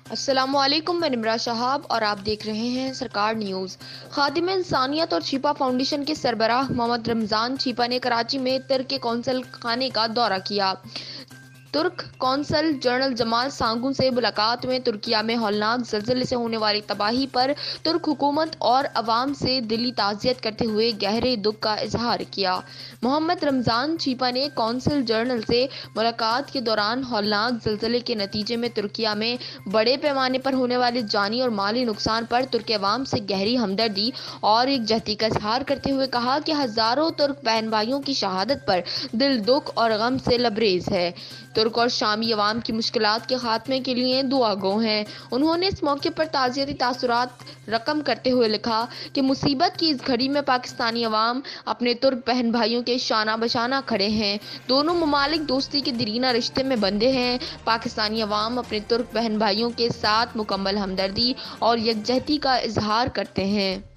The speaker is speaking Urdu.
السلام علیکم، میں نمرہ شہاب اور آپ دیکھ رہے ہیں سرکار نیوز۔ خادم انسانیت اور چھیپا فاؤنڈیشن کے سربراہ محمد رمضان چھیپا نے کراچی میں ترک قونصل خانے کا دورہ کیا۔ ترک قونصل جنرل جمال سانگو سے ملاقات میں ترکیہ میں ہولناک زلزلے سے ہونے والی تباہی پر ترک حکومت اور عوام سے دلی تعزیت کرتے ہوئے گہرے دکھ کا اظہار کیا۔ محمد رمضان چھیپا نے قونصل جنرل سے ملاقات کے دوران ہولناک زلزلے کے نتیجے میں ترکیہ میں بڑے پیمانے پر ہونے والے جانی اور مالی نقصان پر ترک عوام سے گہری ہمدردی اور یکجہتی کا اظہار کرتے ہوئے کہا کہ ہزاروں ترک بہن بھائیوں کی شہادت پر دل دکھ اور غم سے لبریز ہے۔ ترک اور شامی عوام کی مشکلات کے خاتمے کے لیے دعا گو ہیں۔ انہوں نے اس موقع پر تعزیتی تاثرات رقم کرتے ہوئے لکھا کہ مصیبت کی اس گھڑی میں پاکستانی عوام اپنے ترک بہن بھائیوں کے شانہ بشانہ کھڑے ہیں۔ دونوں ممالک دوستی کے دیرینہ رشتے میں بندھے ہیں۔ پاکستانی عوام اپنے ترک بہن بھائیوں کے ساتھ مکمل ہمدردی اور یکجہتی کا اظہار کرتے ہیں۔